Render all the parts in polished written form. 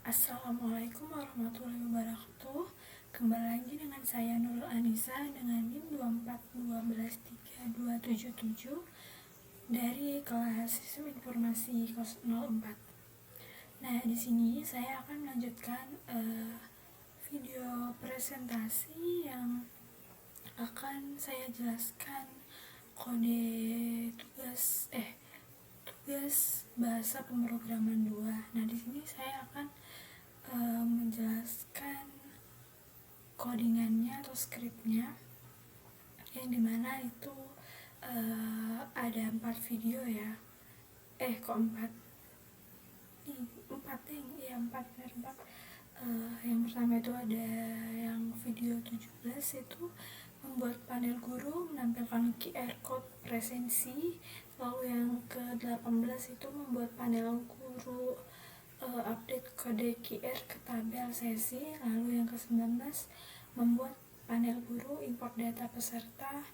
Assalamualaikum warahmatullahi wabarakatuh. Kembali lagi dengan saya Nurul Anissa dengan NIM 241213277 dari kelas Sistem Informasi kelas 04. Nah, di sini saya akan melanjutkan video presentasi yang akan saya jelaskan kode tugas bahasa pemrograman 2. Nah, di sini saya akan menjelaskan codingannya atau skripnya, yang dimana itu ada 4 video ya. Kok 4? 4 ya, 4 benar 4. Yang pertama itu ada yang video 17, itu membuat panel guru menampilkan QR code presensi. Lalu yang ke-18 itu membuat panel guru update kode QR ke tabel sesi. Lalu yang ke-19 membuat panel guru import data peserta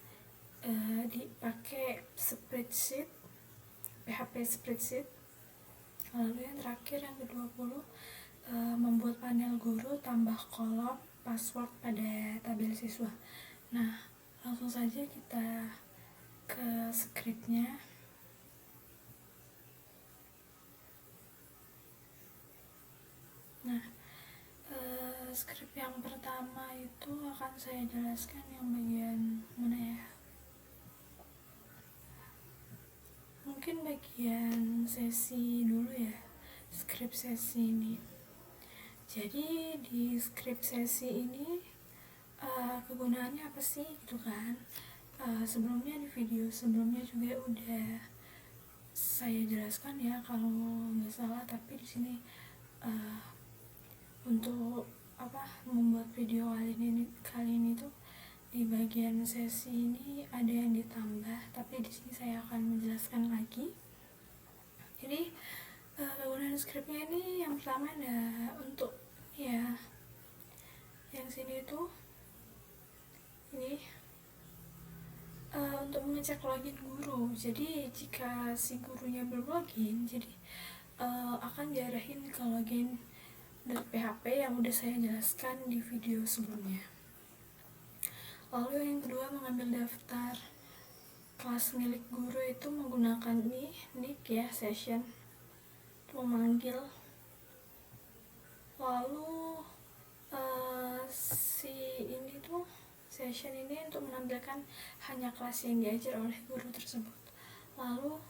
dipakai spreadsheet, PHP spreadsheet. Lalu yang terakhir yang ke-20 membuat panel guru tambah kolom password pada tabel siswa. Nah, langsung saja kita ke skripnya. Nah, skrip yang pertama itu akan saya jelaskan yang bagian mana ya? Mungkin bagian sesi dulu ya, skrip sesi ini. Jadi di skrip sesi ini kegunaannya apa sih gitu kan? Sebelumnya di video sebelumnya juga udah saya jelaskan ya kalau nggak salah, tapi di sini untuk membuat video kali ini tuh di bagian sesi ini ada yang ditambah, tapi di sini saya akan menjelaskan lagi. Jadi kegunaan skripnya ini yang pertama ada untuk ya yang sini itu ini untuk mengecek login guru. Jadi jika si gurunya belum login, jadi akan diarahin ke login .php yang udah saya jelaskan di video sebelumnya. Lalu yang kedua, mengambil daftar kelas milik guru itu menggunakan nick ya, session untuk memanggil. Lalu si ini tuh session ini untuk menampilkan hanya kelas yang diajar oleh guru tersebut. Lalu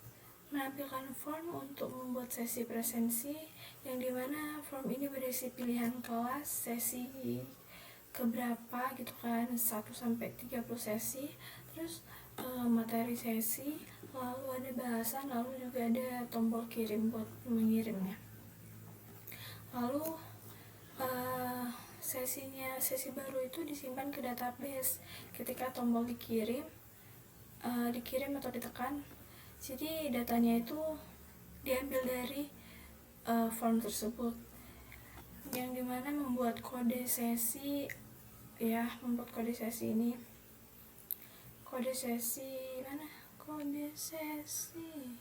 menampilkan form untuk membuat sesi presensi, yang dimana form ini berisi pilihan kelas, sesi keberapa gitu kan, 1-30 sesi, terus materi sesi, lalu ada bahasan, lalu juga ada tombol kirim buat mengirimnya. Lalu sesi baru itu disimpan ke database ketika tombol dikirim atau ditekan. Jadi datanya itu diambil dari form tersebut, yang dimana membuat kode sesi ya, ini kode sesi mana? Kode sesi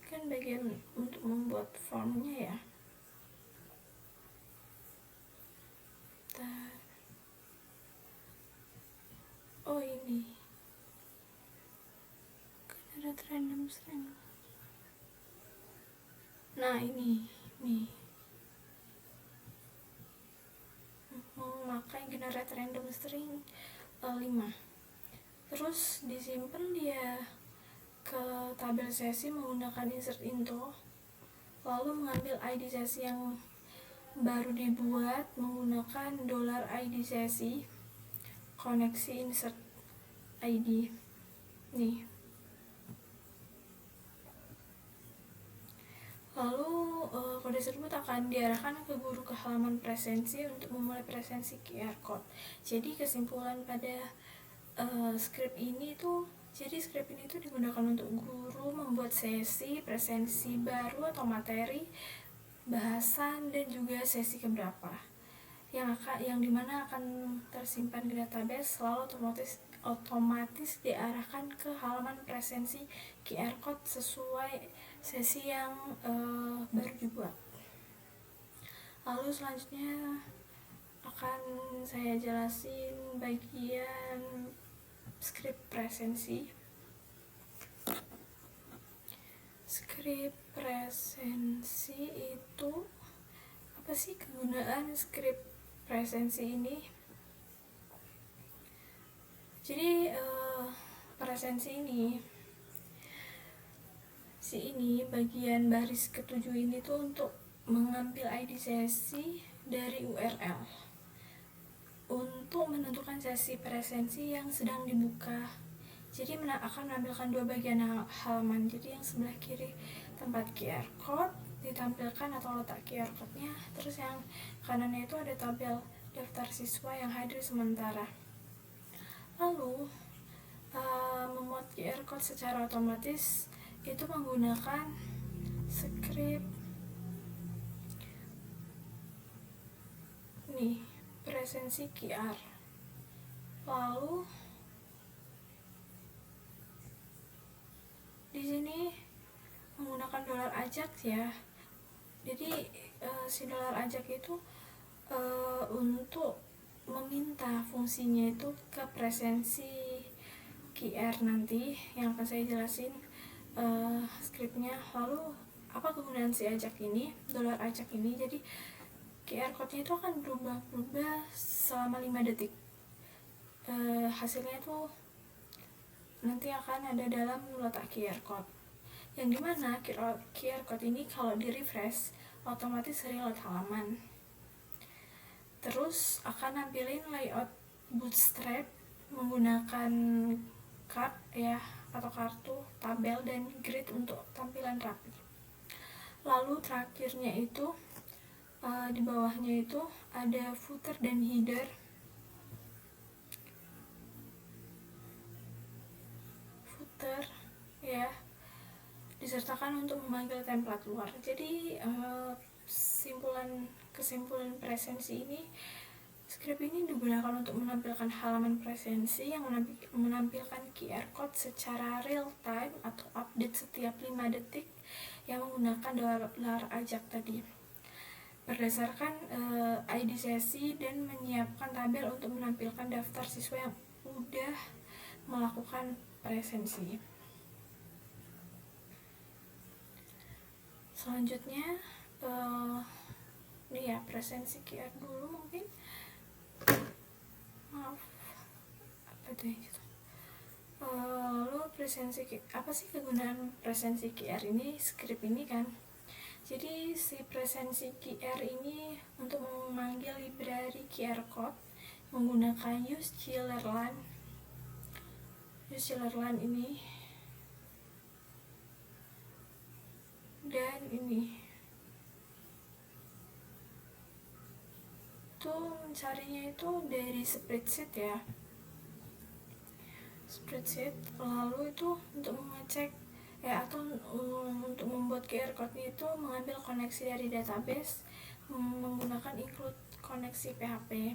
kan bagian untuk membuat formnya ya. Oh, ini generate random string. Nah, ini nih memakai generate random string 5. Terus disimpan dia ke tabel sesi menggunakan insert into. Lalu mengambil ID sesi yang baru dibuat menggunakan $id sesi, koneksi insert ID nih. Lalu kode tersebut akan diarahkan ke guru ke halaman presensi untuk memulai presensi QR code. Jadi kesimpulan pada skrip ini tuh, jadi skrip ini tuh digunakan untuk guru membuat sesi presensi baru atau materi, bahasan, dan juga sesi keberapa yang dimana akan tersimpan di database, lalu otomatis diarahkan ke halaman presensi QR code sesuai sesi yang baru dibuat. Lalu selanjutnya akan saya jelasin bagian script presensi. Script presensi itu apa sih kegunaan script presensi ini? Jadi presensi ini bagian baris ketujuh ini tuh untuk mengambil ID sesi dari URL untuk menentukan sesi presensi yang sedang dibuka. Jadi akan menampilkan dua bagian halaman. Jadi yang sebelah kiri tempat QR code ditampilkan atau letak QR code-nya, terus yang kanannya itu ada tabel daftar siswa yang hadir sementara. Lalu memuat QR code secara otomatis itu menggunakan script presensi QR. Lalu di sini menggunakan dolar ajak ya. Jadi si dolar ajak itu untuk meminta fungsinya itu ke presensi QR nanti yang akan saya jelasin skripnya. Lalu apa kegunaan si ajak ini, dolar ajak ini? Jadi QR code-nya itu akan berubah selama 5 detik. Hasilnya itu nanti akan ada dalam letak QR code, yang dimana QR code ini kalau di refresh otomatis reload halaman. Terus akan nampilin layout bootstrap menggunakan card ya, atau kartu, tabel, dan grid untuk tampilan rapi. Lalu terakhirnya itu di bawahnya itu ada footer dan header. Footer ya disertakan untuk memanggil template luar. Jadi kesimpulan presensi ini, script ini digunakan untuk menampilkan halaman presensi yang menampilkan QR code secara real time atau update setiap 5 detik yang menggunakan dolar ajak tadi berdasarkan ID sesi, dan menyiapkan tabel untuk menampilkan daftar siswa yang udah melakukan presensi. Selanjutnya ini ya presensi QR dulu mungkin. Maaf, apa tuh gitu. Lalu presensi apa sih kegunaan presensi QR ini, script ini kan? Jadi si presensi QR ini untuk memanggil library QR code menggunakan use chillerland ini dan ini. Itu mencarinya itu dari spreadsheet ya. Lalu itu untuk mengecek atau untuk membuat QR code itu mengambil koneksi dari database menggunakan include koneksi PHP.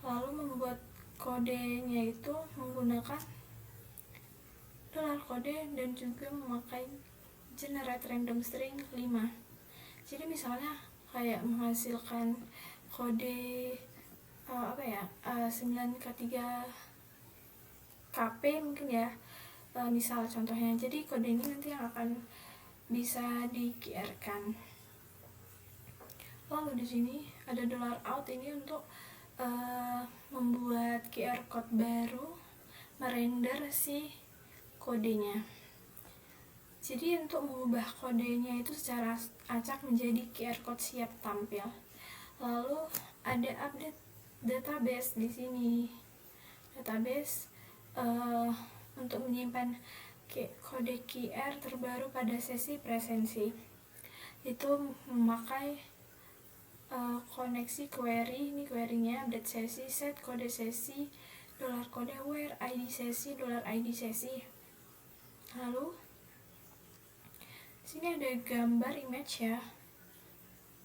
Lalu membuat kodenya itu menggunakan dolar kode dan juga memakai generate random string 5. Jadi misalnya kayak menghasilkan kode 9K3 KP mungkin ya, misal contohnya. Jadi kode ini nanti yang akan bisa di QR kan. Lalu di sini ada dolar out ini untuk membuat QR code baru, merender si kodenya. Jadi untuk mengubah kodenya itu secara acak menjadi QR code siap tampil. Lalu ada update database di sini. Database untuk menyimpan kode QR terbaru pada sesi presensi. Itu memakai koneksi query. Ini query-nya update sesi, set kode sesi, dolar kode where ID sesi, dolar ID sesi. Lalu sini ada gambar image ya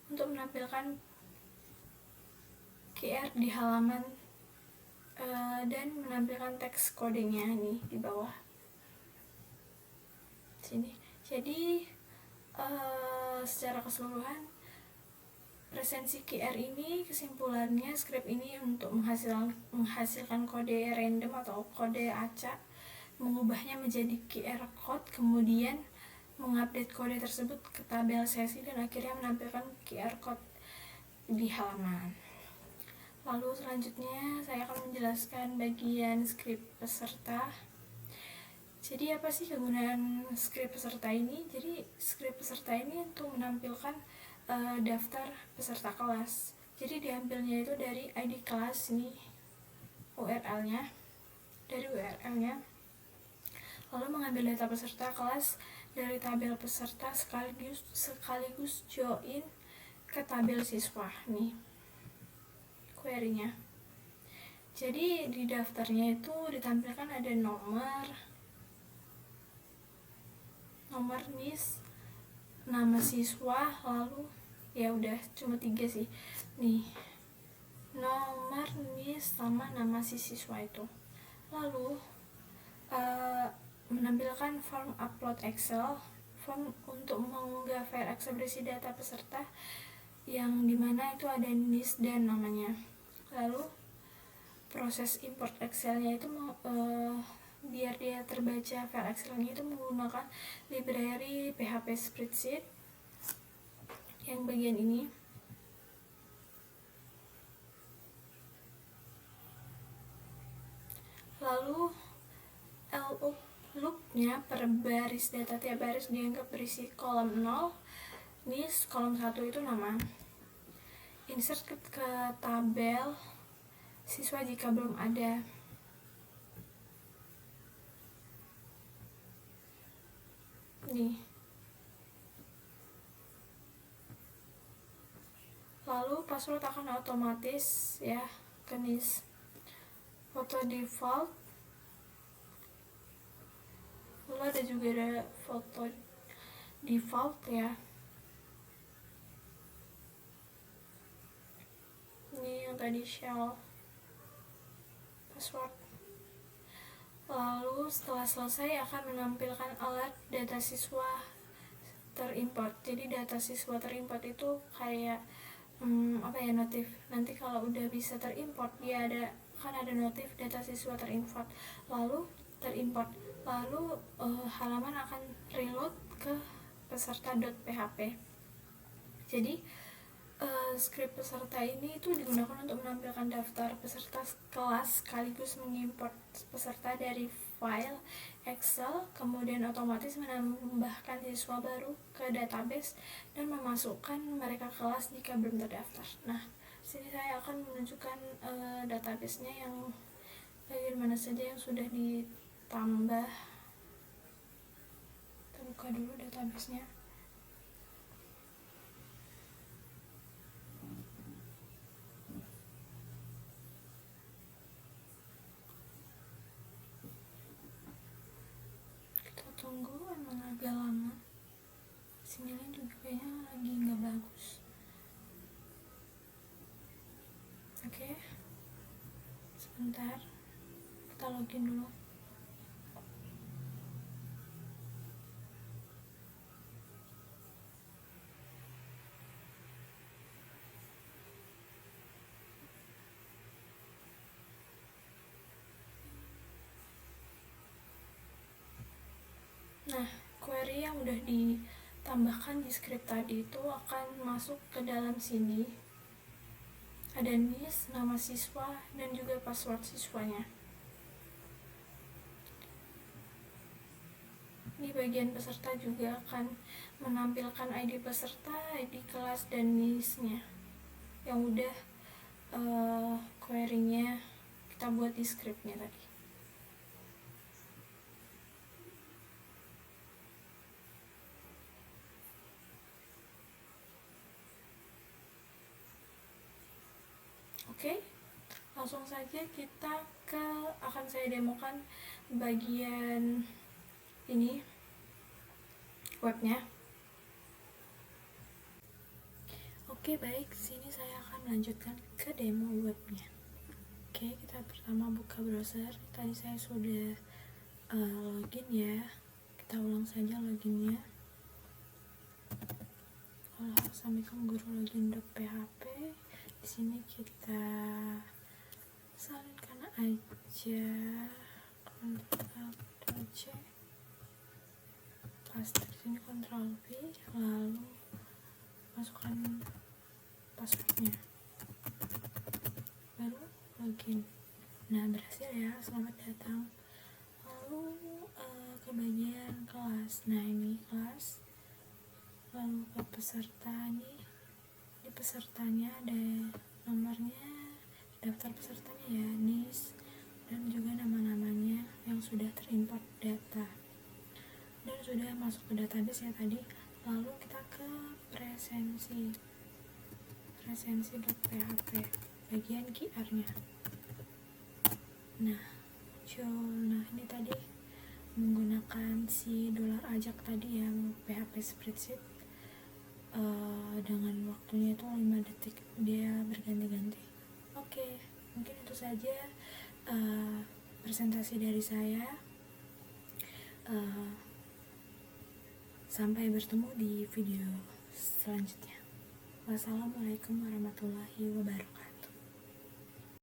untuk menampilkan QR di halaman dan menampilkan teks kodenya nih di bawah sini. Jadi secara keseluruhan presensi QR ini, kesimpulannya script ini untuk menghasilkan kode random atau kode acak, mengubahnya menjadi QR code, kemudian mengupdate kode tersebut ke tabel sesi dan akhirnya menampilkan QR code di halaman. Lalu selanjutnya saya akan menjelaskan bagian script peserta. Jadi apa sih kegunaan script peserta ini? Jadi script peserta ini untuk menampilkan daftar peserta kelas. Jadi diambilnya itu dari ID kelas ini, URL-nya, dari URL-nya. Lalu mengambil data peserta kelas dari tabel peserta sekaligus join ke tabel siswa nih query-nya. Jadi di daftarnya itu ditampilkan ada nomor NIS, nama siswa, lalu ya udah cuma 3 sih nih, nomor NIS sama nama si siswa itu. Lalu menampilkan form upload Excel, form untuk mengunggah file Excel berisi data peserta yang dimana itu ada NIS dan namanya. Lalu proses import Excelnya itu biar dia terbaca file Excelnya itu menggunakan library PHP Spreadsheet yang bagian ini. Lalu loop-nya per baris data, tiap baris dianggap berisi kolom 0, NIS, kolom 1 itu nama. Insert ke tabel siswa jika belum ada. Nih. Lalu password akan otomatis ya ke NIS. Foto default. Lalu ada juga ada foto default ya. Ini yang tadi shell password. Lalu setelah selesai akan menampilkan alert data siswa terimport. Jadi data siswa terimport itu kayak notif. Nanti kalau udah bisa terimport dia ada notif data siswa terimport. Lalu halaman akan reload ke peserta.php. Jadi script peserta ini itu digunakan untuk menampilkan daftar peserta kelas sekaligus mengimport peserta dari file Excel, kemudian otomatis menambahkan siswa baru ke database dan memasukkan mereka kelas jika belum terdaftar. Nah, sini saya akan menunjukkan database-nya yang bagian mana saja yang sudah ditambah. Kita buka dulu database-nya. Tunggu, emang agak lama. Sinyalnya juga kayaknya lagi nggak bagus. Oke, sebentar, kita login dulu. Nah, query yang udah ditambahkan di script tadi itu akan masuk ke dalam sini. Ada NIS, nama siswa, dan juga password siswanya. Di bagian peserta juga akan menampilkan ID peserta, ID kelas, dan NIS-nya yang udah query-nya kita buat di script-nya tadi. Oke, langsung saja kita akan saya demokan bagian ini webnya. Oke, baik, sini saya akan melanjutkan ke demo webnya. Oke, kita pertama buka browser. Tadi saya sudah login ya. Kita ulang saja loginnya. Halo, assalamualaikum guru login.php. Di sini kita salinkan aja Ctrl C, paste di sini Ctrl V, lalu masukkan passwordnya, baru login. Nah, berhasil ya, selamat datang. Lalu ke bagian kelas. Nah, ini kelas, lalu ke peserta nih. Di pesertanya ada nomornya, daftar pesertanya ya, NIS, dan juga nama-namanya yang sudah terimport data dan sudah masuk ke database ya tadi. Lalu kita ke presensi.php bagian QR-nya. Nah, ini tadi menggunakan si $ajak tadi ya, PHP spreadsheet, dengan waktunya itu 5 detik, dia berganti-ganti. Oke, mungkin itu saja presentasi dari saya. Sampai bertemu di video selanjutnya. Wassalamualaikum warahmatullahi wabarakatuh.